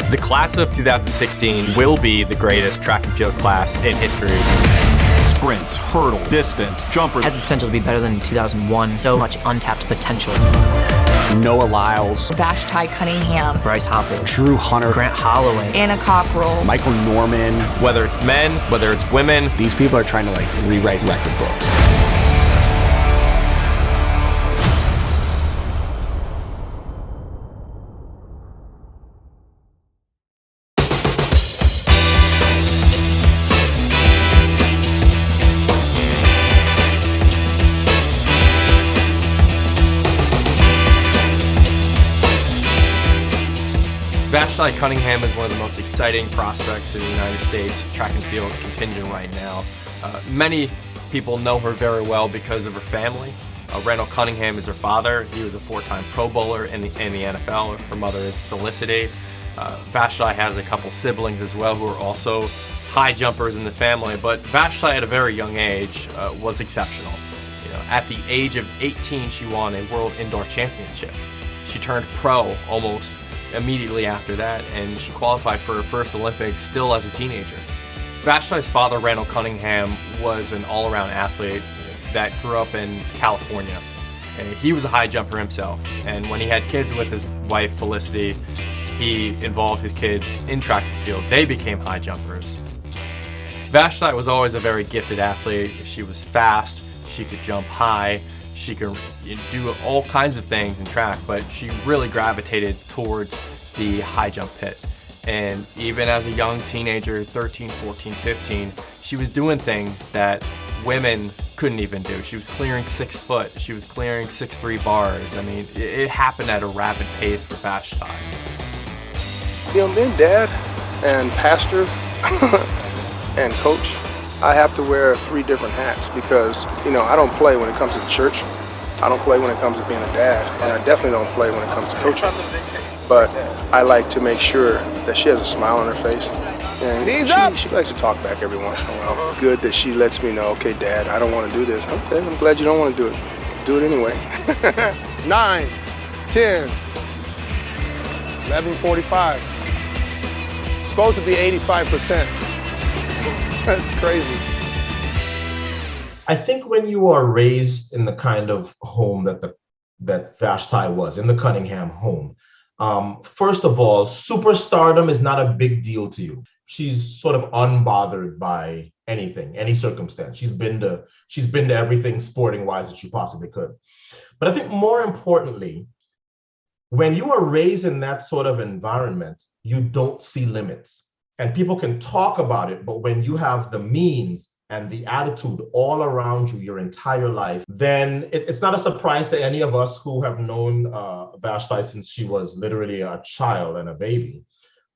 The class of 2016 will be the greatest track and field class in history. Sprints, hurdle, distance, jumper. Has the potential to be better than 2001. So much untapped potential. Noah Lyles. Vashti Cunningham. Bryce Hopper. Drew Hunter. Grant Holloway. Anna Cockrell. Michael Norman. Whether it's men, whether it's women. These people are trying to rewrite record books. Vashti Cunningham is one of the most exciting prospects in the United States track and field contingent right now. Many people know her very well because of her family. Randall Cunningham is her father. He was a four-time Pro Bowler in the NFL. Her mother is Felicity. Vashti has a couple siblings as well who are also high jumpers in the family. But Vashti at a very young age was exceptional. At the age of 18, she won a World Indoor Championship. She turned pro almost immediately after that, and she qualified for her first Olympics still as a teenager. Vashti's father, Randall Cunningham, was an all-around athlete that grew up in California. And he was a high jumper himself, and when he had kids with his wife, Felicity, he involved his kids in track and field. They became high jumpers. Vashti was always a very gifted athlete. She was fast, she could jump high, she could do all kinds of things in track, but she really gravitated towards the high jump pit. And even as a young teenager, 13, 14, 15, she was doing things that women couldn't even do. She was clearing 6 foot, she was clearing 6'3" bars. I mean, it happened at a rapid pace for Vashti. Being dad and pastor and coach, I have to wear 3 different hats because, I don't play when it comes to the church. I don't play when it comes to being a dad, and I definitely don't play when it comes to coaching. But I like to make sure that she has a smile on her face. And she likes to talk back every once in a while. It's good that she lets me know, okay, Dad, I don't want to do this. Okay, I'm glad you don't want to do it. Do it anyway. 9, 10, 11:45. It's supposed to be 85%. That's crazy. I think when you are raised in the kind of home that Vashti was, in the Cunningham home, first of all, superstardom is not a big deal to you. She's sort of unbothered by anything, any circumstance. She's been to everything sporting wise that she possibly could. But I think more importantly, when you are raised in that sort of environment, you don't see limits. And people can talk about it, but when you have the means and the attitude all around you your entire life, then it's not a surprise to any of us who have known Vashti since she was literally a child and a baby,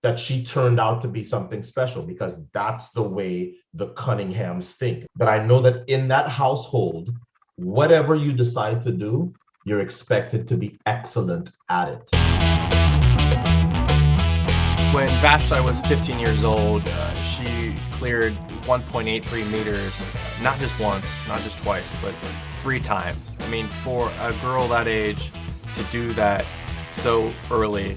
that she turned out to be something special, because that's the way the Cunninghams think. But I know that in that household, whatever you decide to do, you're expected to be excellent at it. When Vashti was 15 years old, she cleared 1.83 meters, not just once, not just twice, but 3 times. I mean, for a girl that age to do that so early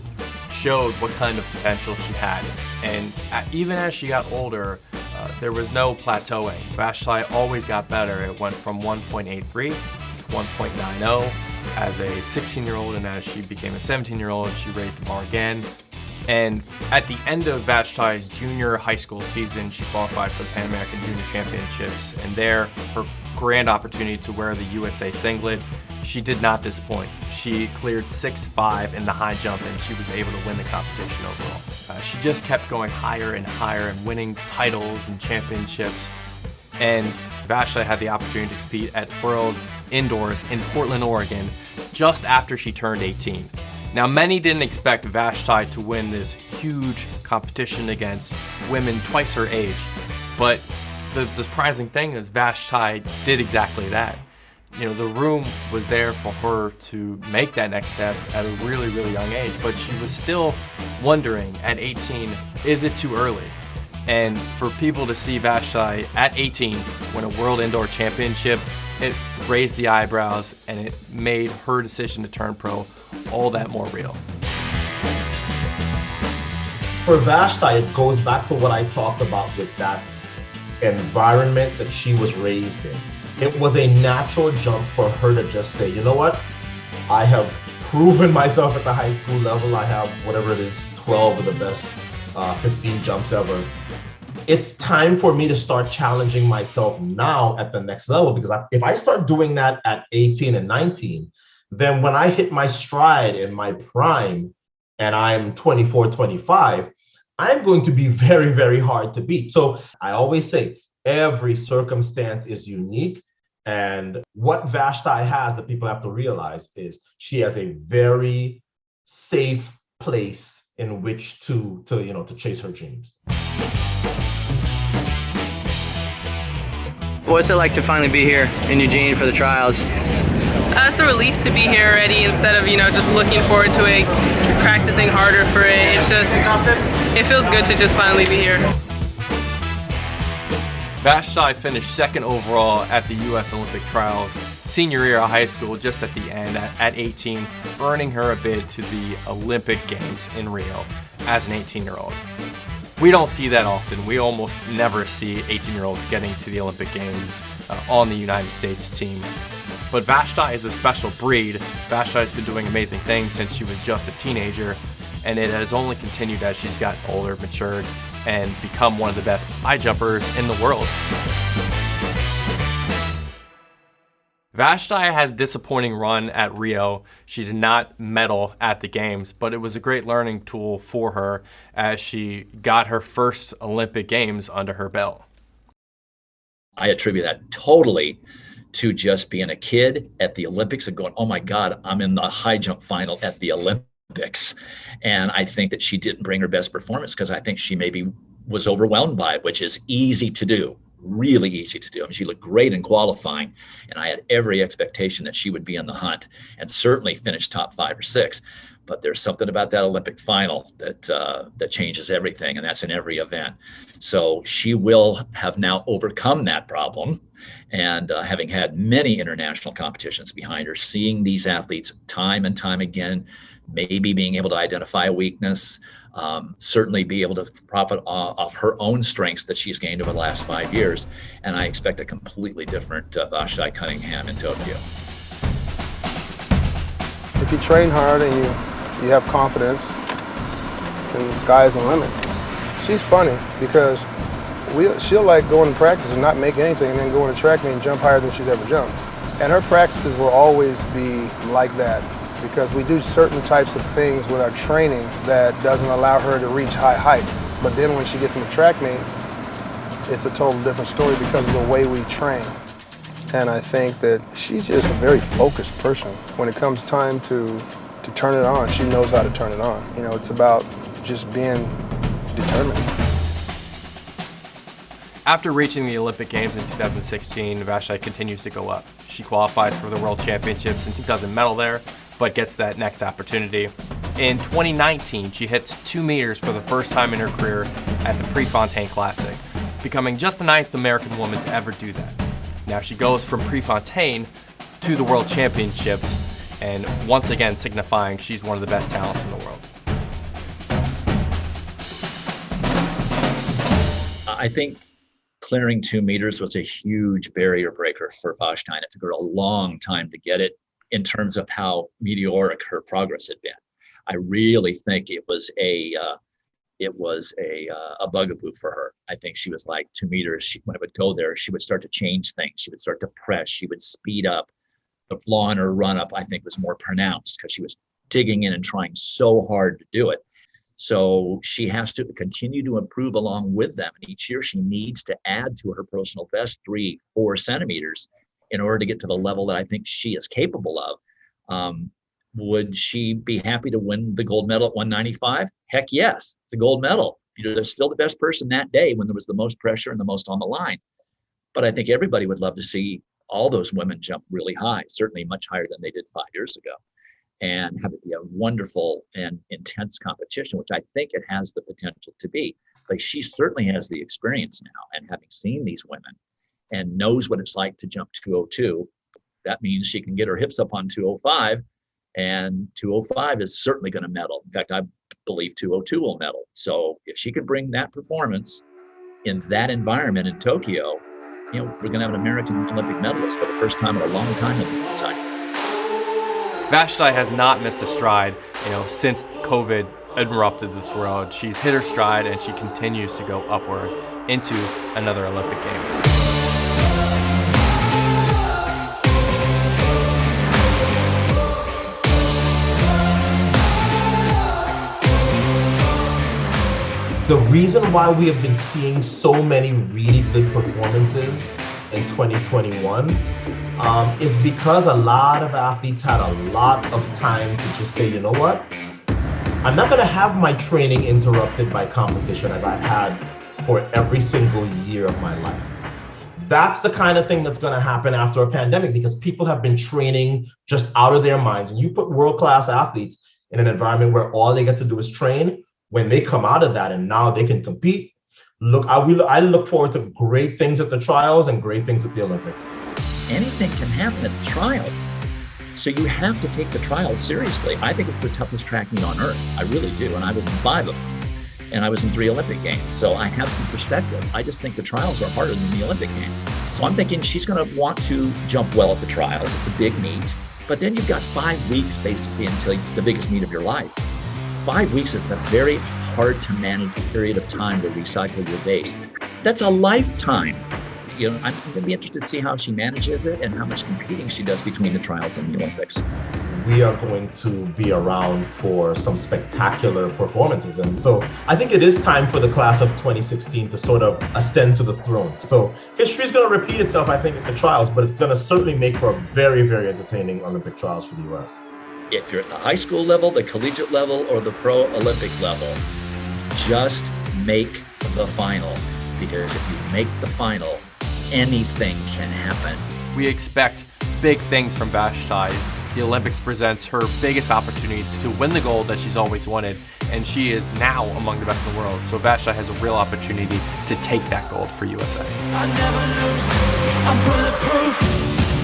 showed what kind of potential she had. And even as she got older, there was no plateauing. Vashti always got better. It went from 1.83 to 1.90 as a 16-year-old, and as she became a 17-year-old, she raised the bar again. And at the end of Vashti's junior high school season, she qualified for the Pan American Junior Championships, and there, her grand opportunity to wear the USA singlet, she did not disappoint. She cleared 6'5" in the high jump, and she was able to win the competition overall. She just kept going higher and higher and winning titles and championships. And Vashti had the opportunity to compete at World Indoors in Portland, Oregon, just after she turned 18. Now, many didn't expect Vashti to win this huge competition against women twice her age, but the surprising thing is Vashti did exactly that. The room was there for her to make that next step at a really, really young age, but she was still wondering at 18, is it too early? And for people to see Vashti at 18 win a World Indoor Championship, it raised the eyebrows and it made her decision to turn pro all that more real. For Vashti, it goes back to what I talked about with that environment that she was raised in. It was a natural jump for her to just say, you know what? I have proven myself at the high school level. I have whatever it is, 12 of the best 15 jumps ever. It's time for me to start challenging myself now at the next level, because if I start doing that at 18 and 19, then when I hit my stride in my prime and I'm 24, 25, I'm going to be very, very hard to beat. So I always say every circumstance is unique. And what Vashti has that people have to realize is she has a very safe place in which to chase her dreams. What's it like to finally be here in Eugene for the trials? It's a relief to be here already instead of, just looking forward to it, practicing harder for it. It feels good to just finally be here. Vashti finished second overall at the U.S. Olympic trials senior year of high school, just at the end at 18, earning her a bid to the Olympic Games in Rio as an 18-year-old. We don't see that often. We almost never see 18-year-olds getting to the Olympic Games on the United States team. But Vashti is a special breed. Vashti has been doing amazing things since she was just a teenager, and it has only continued as she's gotten older, matured, and become one of the best high jumpers in the world. Vashti had a disappointing run at Rio. She did not medal at the games, but it was a great learning tool for her as she got her first Olympic Games under her belt. I attribute that totally to just being a kid at the Olympics and going, oh my God, I'm in the high jump final at the Olympics. And I think that she didn't bring her best performance because I think she maybe was overwhelmed by it, which is easy to do, really easy to do. I mean, she looked great in qualifying, and I had every expectation that she would be in the hunt and certainly finish top 5 or 6. But there's something about that Olympic final that changes everything, and that's in every event. So she will have now overcome that problem, and having had many international competitions behind her, seeing these athletes time and time again, maybe being able to identify a weakness, certainly be able to profit off her own strengths that she's gained over the last 5 years. And I expect a completely different Vashti Cunningham in Tokyo. If you train hard and you have confidence, then the sky's the limit. She's funny because she'll like go in practice and not make anything and then go in a track meet and jump higher than she's ever jumped. And her practices will always be like that because we do certain types of things with our training that doesn't allow her to reach high heights. But then when she gets in the track meet, it's a total different story because of the way we train. And I think that she's just a very focused person. When it comes time to turn it on, she knows how to turn it on. It's about just being determined. After reaching the Olympic Games in 2016, Vashti continues to go up. She qualifies for the World Championships and doesn't medal there, but gets that next opportunity. In 2019, she hits 2 meters for the first time in her career at the Prefontaine Classic, becoming just the 9th American woman to ever do that. Now she goes from Prefontaine to the World Championships, and once again signifying she's one of the best talents in the world. I think clearing 2 meters was a huge barrier breaker for Vashti. It took her a long time to get it in terms of how meteoric her progress had been. I really think it was a bugaboo for her. I think she was like 2 meters. When it would go there, she would start to change things. She would start to press. She would speed up. The flaw in her run up, I think, was more pronounced because she was digging in and trying so hard to do it. So she has to continue to improve along with them. And each year she needs to add to her personal best 3-4 centimeters in order to get to the level that I think she is capable of. Would she be happy to win the gold medal at 195? Heck yes, it's a gold medal. They're still the best person that day when there was the most pressure and the most on the line. But I think everybody would love to see all those women jump really high, certainly much higher than they did 5 years ago, and have it be a wonderful and intense competition, which I think it has the potential to be. But she certainly has the experience now, and having seen these women and knows what it's like to jump 202, that means she can get her hips up on 205 And 205 is certainly going to medal. In fact, I believe 202 will medal. So if she could bring that performance in that environment in Tokyo, we're going to have an American Olympic medalist for the first time in a long time in the cycle. Vashti has not missed a stride, since COVID interrupted this world. She's hit her stride and she continues to go upward into another Olympic Games. The reason why we have been seeing so many really good performances in 2021 is because a lot of athletes had a lot of time to just say, you know what? I'm not going to have my training interrupted by competition as I've had for every single year of my life. That's the kind of thing that's going to happen after a pandemic, because people have been training just out of their minds. And you put world-class athletes in an environment where all they get to do is train. When they come out of that and now they can compete, I look forward to great things at the trials and great things at the Olympics. Anything can happen at the trials. So you have to take the trials seriously. I think it's the toughest track meet on earth. I really do. And I was in 5 of them. And I was in 3 Olympic Games. So I have some perspective. I just think the trials are harder than the Olympic Games. So I'm thinking she's going to want to jump well at the trials. It's a big meet. But then you've got 5 weeks basically until the biggest meet of your life. 5 weeks is a very hard to manage period of time to recycle your base. That's a lifetime. I'm going to be interested to see how she manages it and how much competing she does between the trials and the Olympics. We are going to be around for some spectacular performances. And so I think it is time for the class of 2016 to sort of ascend to the throne. So history is going to repeat itself, I think, at the trials, but it's going to certainly make for a very, very entertaining Olympic trials for the U.S. If you're at the high school level, the collegiate level, or the pro Olympic level, just make the final. Because if you make the final, anything can happen. We expect big things from Vashti. The Olympics presents her biggest opportunities to win the gold that she's always wanted, and she is now among the best in the world. So Vashti has a real opportunity to take that gold for USA. I never lose, I'm bulletproof.